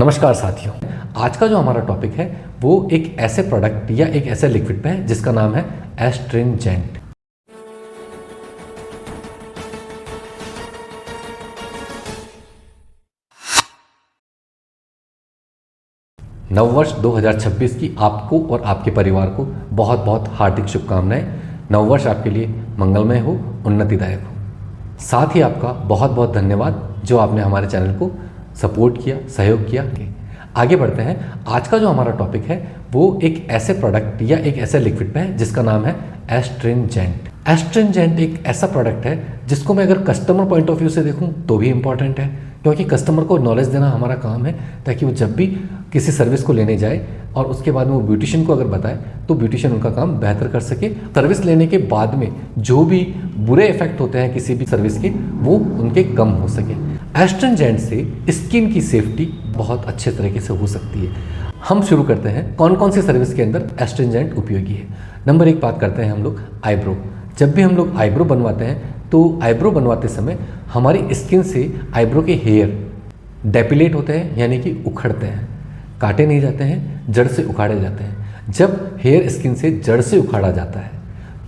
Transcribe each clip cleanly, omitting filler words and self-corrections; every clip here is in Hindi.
नमस्कार साथियों, आज का जो हमारा टॉपिक है वो एक ऐसे प्रोडक्ट या एक ऐसे लिक्विड पे है जिसका नाम है एस्ट्रिंजेंट। नववर्ष 2026 की आपको और आपके परिवार को बहुत बहुत हार्दिक शुभकामनाएं। नववर्ष आपके लिए मंगलमय हो, उन्नतिदायक हो। साथ ही आपका बहुत बहुत धन्यवाद जो आपने हमारे चैनल को सपोर्ट किया, सहयोग किया। आगे बढ़ते हैं। आज का जो हमारा टॉपिक है वो एक ऐसे प्रोडक्ट या एक ऐसे लिक्विड पे है जिसका नाम है एस्ट्रिंजेंट। एस्ट्रिंजेंट एक ऐसा प्रोडक्ट है जिसको मैं अगर कस्टमर पॉइंट ऑफ व्यू से देखूं तो भी इम्पॉर्टेंट है, क्योंकि कस्टमर को नॉलेज देना हमारा काम है ताकि वो जब भी किसी सर्विस को लेने जाए और उसके बाद में वो ब्यूटिशियन को अगर बताए तो ब्यूटिशियन उनका काम बेहतर कर सके। सर्विस लेने के बाद में जो भी बुरे इफेक्ट होते हैं किसी भी सर्विस के, वो उनके कम हो सके। एस्ट्रिंजेंट से स्किन की सेफ्टी बहुत अच्छे तरीके से हो सकती है। हम शुरू करते हैं कौन कौन सी सर्विस के अंदर एस्ट्रिंजेंट उपयोगी है। नंबर एक बात करते हैं हम लोग आईब्रो। जब भी हम लोग आईब्रो बनवाते हैं तो आईब्रो बनवाते समय हमारी स्किन से आईब्रो के हेयर डेपिलेट होते हैं, यानी कि उखड़ते हैं, काटे नहीं जाते हैं, जड़ से उखाड़े जाते हैं। जब हेयर स्किन से जड़ से उखाड़ा जाता है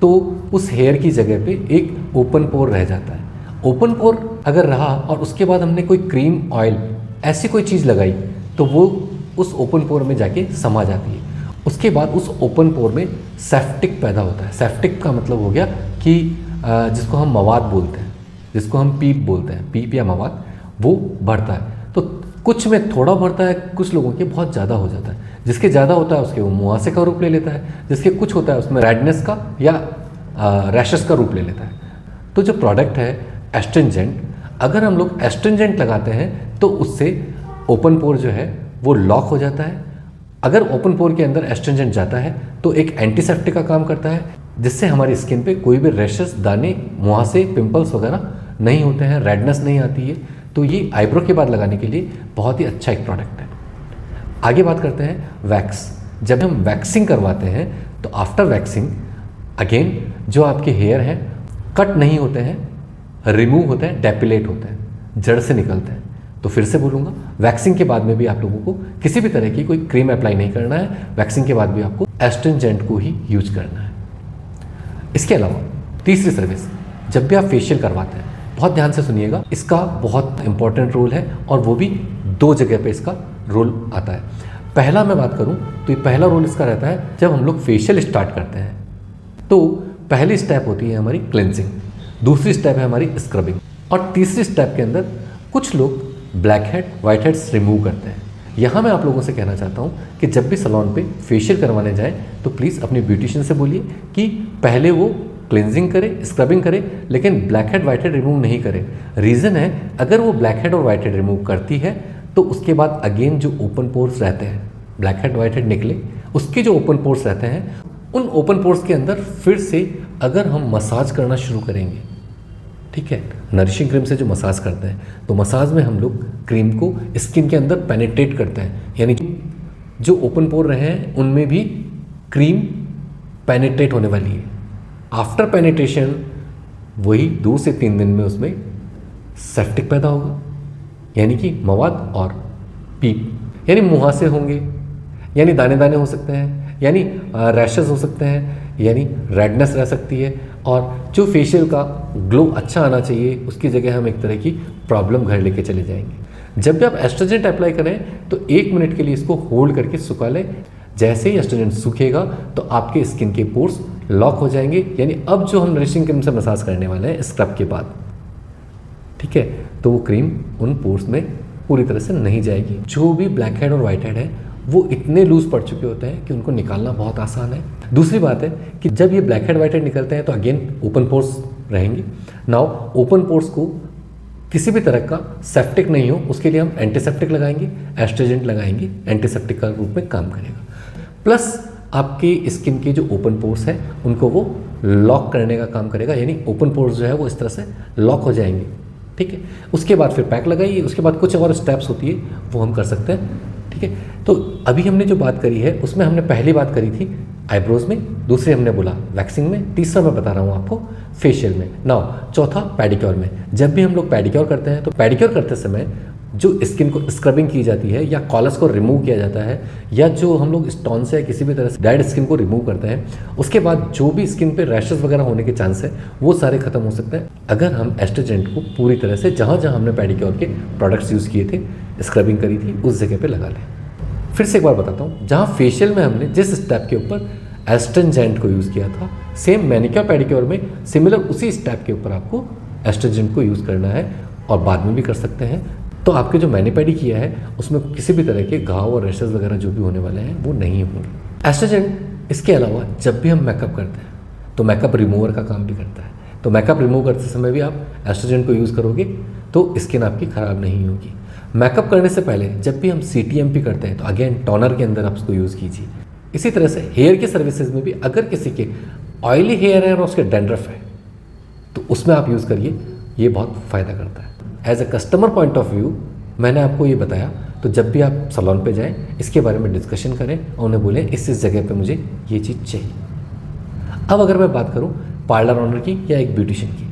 तो उस हेयर की जगह पे एक ओपन पोर रह जाता है। ओपन पोर अगर रहा और उसके बाद हमने कोई क्रीम, ऑयल, ऐसी कोई चीज़ लगाई तो वो उस ओपन पोर में जाके समा जाती है। उसके बाद उस ओपन पोर में सेप्टिक पैदा होता है। सेप्टिक का मतलब हो गया कि जिसको हम मवाद बोलते हैं, जिसको हम पीप बोलते हैं, पीप या मवाद, वो बढ़ता है। तो कुछ में थोड़ा बढ़ता है, कुछ लोगों के बहुत ज़्यादा हो जाता है। जिसके ज़्यादा होता है उसके वो मुहासे का रूप ले लेता है, जिसके कुछ होता है उसमें रेडनेस का या रैशेस का रूप ले लेता है। तो जो प्रोडक्ट है एस्ट्रिंजेंट, अगर हम लोग एस्ट्रिंजेंट लगाते हैं तो उससे ओपन पोर जो है वो लॉक हो जाता है। अगर ओपन पोर के अंदर एस्ट्रिंजेंट जाता है तो एक एंटीसेप्टिक का काम करता है, जिससे हमारी स्किन पे कोई भी रैशेस, दाने, मुहासे, पिंपल्स वगैरह नहीं होते हैं, रेडनेस नहीं आती है। तो ये आईब्रो के बाद लगाने के लिए बहुत ही अच्छा एक प्रोडक्ट है। आगे बात करते हैं वैक्स। जब हम वैक्सिंग करवाते हैं तो आफ्टर वैक्सिंग अगेन जो आपके हेयर हैं कट नहीं होते हैं, रिमूव होते हैं, डेपिलेट होते हैं, जड़ से निकलते हैं। तो फिर से बोलूँगा, वैक्सिंग के बाद में भी आप लोगों को किसी भी तरह की कोई क्रीम अप्लाई नहीं करना है। वैक्सिंग के बाद भी आपको एस्ट्रिंजेंट को ही यूज करना है। इसके अलावा तीसरी सर्विस, जब भी आप फेशियल करवाते हैं, बहुत ध्यान से सुनिएगा, इसका बहुत इंपॉर्टेंट रोल है और वो भी दो जगह पे इसका रोल आता है। पहला मैं बात करूं तो ये पहला रोल इसका रहता है जब हम लोग फेशियल स्टार्ट करते हैं तो पहली स्टेप होती है हमारी क्लेंजिंग, दूसरी स्टेप है हमारी स्क्रबिंग, और तीसरी स्टेप के अंदर कुछ लोग black head, white heads remove करते हैं। यहाँ मैं आप लोगों से कहना चाहता हूँ कि जब भी सैलून पे फेशियल करवाने जाएं तो प्लीज़ अपनी ब्यूटिशियन से बोलिए कि पहले वो क्लेंजिंग करे, स्क्रबिंग करे, लेकिन black head, white head remove नहीं करे। रीज़न है, अगर वो ब्लैक हेड और वाइट हेड रिमूव करती है तो उसके बाद अगेन जो ओपन पोर्स रहते हैं, ब्लैक हेड, वाइट हेड निकले, उसके जो ओपन पोर्स रहते हैं, उन ओपन पोर्स के अंदर फिर से अगर हम मसाज करना शुरू करेंगे, ठीक है, नरिशिंग क्रीम से जो मसाज करते हैं, तो मसाज में हम लोग क्रीम को स्किन के अंदर पेनिट्रेट करते हैं, यानी जो ओपन पोर रहे हैं उनमें भी क्रीम पेनिट्रेट होने वाली है। आफ्टर पेनिट्रेशन वही 2 से 3 दिन में उसमें सेप्टिक पैदा होगा, यानी कि मवाद और पीप, यानी मुहासे होंगे, यानी दाने दाने हो सकते हैं, यानी रैशेस हो सकते हैं, यानी रेडनेस रह सकती है, और जो फेशियल का ग्लो अच्छा आना चाहिए उसकी जगह हम एक तरह की प्रॉब्लम घर लेके चले जाएंगे। जब भी आप एस्ट्रिंजेंट अप्लाई करें तो 1 मिनट के लिए इसको होल्ड करके सुखा लें। जैसे ही एस्ट्रिंजेंट सूखेगा तो आपके स्किन के पोर्स लॉक हो जाएंगे, यानी अब जो हम नरिशिंग क्रीम से मसाज करने वाले हैं स्क्रब के बाद, ठीक है, तो वो क्रीम उन पोर्स में पूरी तरह से नहीं जाएगी। जो भी ब्लैक हेड और वाइट हेड है वो इतने लूज पड़ चुके होते हैं कि उनको निकालना बहुत आसान है। दूसरी बात है कि जब ये ब्लैक हेड, वाइट हेड निकलते हैं तो अगेन ओपन पोर्स रहेंगे। नाउ ओपन पोर्स को किसी भी तरह का सेप्टिक नहीं हो उसके लिए हम एंटीसेप्टिक लगाएंगे, एस्ट्रिंजेंट लगाएंगे, एंटीसेप्टिक का रूप में काम करेगा। प्लस आपके स्किन के जो ओपन पोर्स है उनको वो लॉक करने का काम करेगा, यानी ओपन पोर्स जो है वो इस तरह से लॉक हो जाएंगे, ठीक है। उसके बाद फिर पैक लगाइए, उसके बाद कुछ और स्टेप्स होती है वो हम कर सकते हैं, ठीक है। तो अभी हमने जो बात करी है उसमें हमने पहली बात करी थी आईब्रोज में, दूसरी हमने बोला वैक्सिंग में, तीसरा मैं बता रहा हूँ आपको फेशियल में, नाउ चौथा पेडिक्योर में। जब भी हम लोग पेडिक्योर करते हैं तो पेडिक्योर करते समय जो स्किन को स्क्रबिंग की जाती है या कॉलस को रिमूव किया जाता है, या जो हम लोग स्टोन से किसी भी तरह से डेड स्किन को रिमूव करते हैं, उसके बाद जो भी स्किन पे रैशेस वगैरह होने के चांस है वो सारे खत्म हो सकते हैं अगर हम एस्ट्रोजेंट को पूरी तरह से जहाँ जहाँ हमने पेडिक्योर के प्रोडक्ट्स यूज़ किए थे, स्क्रबिंग करी थी, उस जगह पर लगा लें। फिर से एक बार बताता हूँ, जहाँ फेशियल में हमने जिस स्टेप के ऊपर एस्ट्रोजेंट को यूज़ किया था, सेम मैनिक्योर पेडिक्योर में सिमिलर उसी स्टेप के ऊपर आपको एस्ट्रोजेंट को यूज़ करना है, और बाद में भी कर सकते हैं। तो आपके जो मैनी पेडी किया है उसमें किसी भी तरह के घाव और रैशेस वगैरह जो भी होने वाले हैं वो नहीं होंगे। एस्ट्रोजेंट इसके अलावा जब भी हम मेकअप करते हैं तो मेकअप रिमूवर का काम भी करता है। तो मेकअप रिमूव करते समय भी आप एस्ट्रोजेंट को यूज़ करोगे तो स्किन आपकी ख़राब नहीं होगी। मेकअप करने से पहले जब भी हम CTMP करते हैं तो अगेन टोनर के अंदर आप उसको यूज़ कीजिए। इसी तरह से हेयर की सर्विसेज में भी अगर किसी के ऑयली हेयर है और उसके डैंड्रफ है तो उसमें आप यूज़ करिए, ये बहुत फ़ायदा करता है। As a customer point of view मैंने आपको ये बताया, तो जब भी आप सैलून पे जाएं इसके बारे में डिस्कशन करें और उन्हें बोलें इस जगह पे मुझे ये चीज़ चाहिए। अब अगर मैं बात करूं पार्लर ओनर की या एक ब्यूटिशियन की,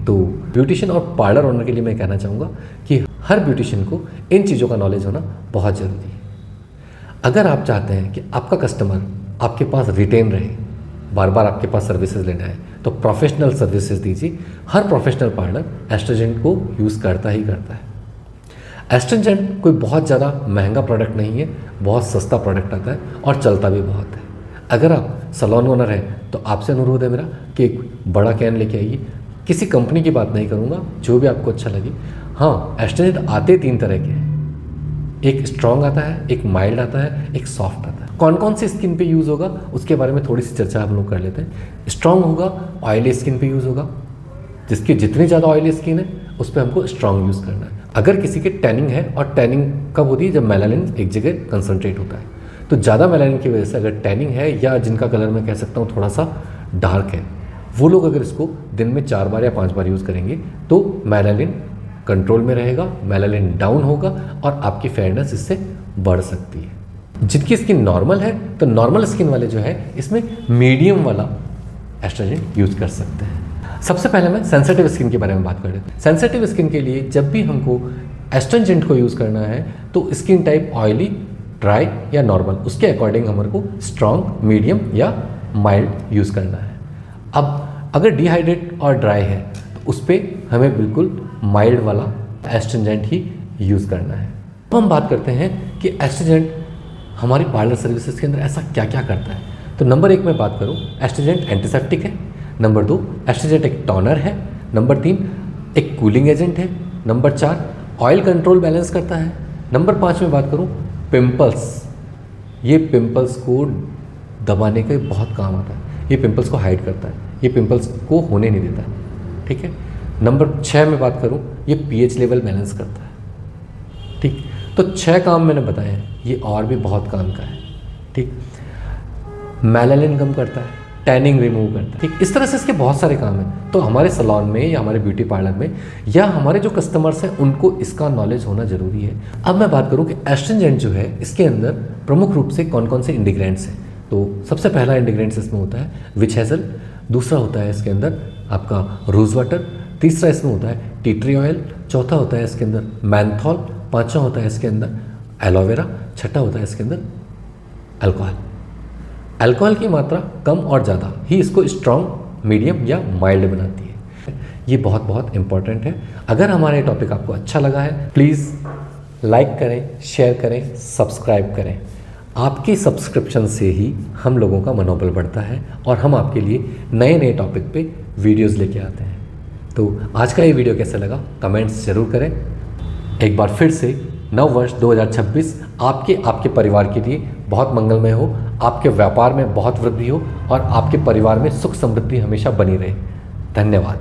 तो ब्यूटिशियन और पार्लर ओनर के लिए मैं कहना चाहूँगा कि हर ब्यूटिशियन को इन चीज़ों का नॉलेज होना बहुत ज़रूरी है। अगर आप चाहते हैं कि आपका कस्टमर आपके पास रिटेन रहे, बार बार आपके पास सर्विसेज लेना है, तो प्रोफेशनल सर्विसेज दीजिए। हर प्रोफेशनल पार्लर एस्ट्रोजेंट को यूज़ करता ही करता है। एस्ट्रोजेंट कोई बहुत ज़्यादा महंगा प्रोडक्ट नहीं है, बहुत सस्ता प्रोडक्ट आता है और चलता भी बहुत है। अगर आप सैलून ओनर हैं तो आपसे अनुरोध है मेरा कि एक बड़ा कैन लेके आइए। किसी कंपनी की बात नहीं करूँगा, जो भी आपको अच्छा लगे। हाँ, एस्ट्रोजेंट आते 3 तरह के हैं, एक स्ट्रॉन्ग आता है, एक माइल्ड आता है, एक सॉफ्ट आता है। कौन कौन सी स्किन पे यूज़ होगा उसके बारे में थोड़ी सी चर्चा हम लोग कर लेते हैं। स्ट्रॉन्ग होगा, ऑयली स्किन पे यूज़ होगा, जिसकी जितनी ज़्यादा ऑयली स्किन है उस पर हमको स्ट्रॉन्ग यूज़ करना है। अगर किसी के टैनिंग है, और टैनिंग कब होती है जब मेलानिन एक जगह कंसनट्रेट होता है, तो ज़्यादा मेलानिन की वजह से अगर टैनिंग है या जिनका कलर मैं कह सकता हूँ थोड़ा सा डार्क है, वो लोग अगर इसको दिन में 4 बार या 5 बार यूज़ करेंगे तो मेलानिन कंट्रोल में रहेगा, मेलानिन डाउन होगा और आपकी फेयरनेस इससे बढ़ सकती है। जिनकी स्किन नॉर्मल है तो नॉर्मल स्किन वाले जो है इसमें मीडियम वाला एस्ट्रोजेंट यूज़ कर सकते हैं। सबसे पहले मैं सेंसिटिव स्किन के बारे में बात कर रहे थे। सेंसिटिव स्किन के लिए जब भी हमको एस्ट्रोजेंट को यूज़ करना है तो स्किन टाइप ऑयली, ड्राई या नॉर्मल, उसके अकॉर्डिंग हमारे को स्ट्रॉन्ग, मीडियम या माइल्ड यूज़ करना है। अब अगर डिहाइड्रेट और ड्राई है तो उस पर हमें बिल्कुल माइल्ड वाला एस्ट्रोजेंट ही यूज़ करना है। अब हम बात करते हैं कि एस्ट्रोजेंट हमारी पार्लर सर्विसेज के अंदर ऐसा क्या क्या करता है। तो नंबर 1 में बात करूँ, एस्ट्रोजेंट एंटीसेप्टिक है। नंबर 2, एस्ट्रोजेंट एक टोनर है। नंबर 3, एक कूलिंग एजेंट है। नंबर 4, ऑयल कंट्रोल बैलेंस करता है। नंबर 5 में बात करूँ, पिंपल्स, ये पिंपल्स को दबाने के बहुत काम आता है। ये पिंपल्स को हाइड करता है, ये पिंपल्स को होने नहीं देता, ठीक है। नंबर 6 में बात करूँ, ये pH लेवल बैलेंस करता है, ठीक। तो 6 काम मैंने बताए हैं, ये और भी बहुत काम का है, ठीक। मेलानिन कम करता है, टैनिंग रिमूव करता है, ठीक। इस तरह से इसके बहुत सारे काम हैं। तो हमारे सैलून में या हमारे ब्यूटी पार्लर में या हमारे जो कस्टमर्स हैं उनको इसका नॉलेज होना ज़रूरी है। अब मैं बात करूँ कि एस्ट्रोजेंट जो है इसके अंदर प्रमुख रूप से कौन कौन से इंग्रेडिएंट्स हैं। तो सबसे पहला इंग्रेडिएंट्स इसमें होता है विच हेज़ल, दूसरा होता है इसके अंदर आपका रोज़ वाटर, तीसरा इसमें होता है टी ट्री ऑयल, चौथा होता है इसके अंदर मैंथॉल, पांचवा होता है इसके अंदर एलोवेरा, छठा होता है इसके अंदर अल्कोहल। अल्कोहल की मात्रा कम और ज़्यादा ही इसको स्ट्रॉन्ग, मीडियम या माइल्ड बनाती है। ये बहुत बहुत इंपॉर्टेंट है। अगर हमारा ये टॉपिक आपको अच्छा लगा है प्लीज़ लाइक करें, शेयर करें, सब्सक्राइब करें। आपकी सब्सक्रिप्शन से ही हम लोगों का मनोबल बढ़ता है और हम आपके लिए नए नए टॉपिक पे वीडियोस लेके आते हैं। तो आज का ये वीडियो कैसा लगा कमेंट्स ज़रूर करें। एक बार फिर से नव वर्ष 2026 आपके परिवार के लिए बहुत मंगलमय हो, आपके व्यापार में बहुत वृद्धि हो और आपके परिवार में सुख समृद्धि हमेशा बनी रहे। धन्यवाद।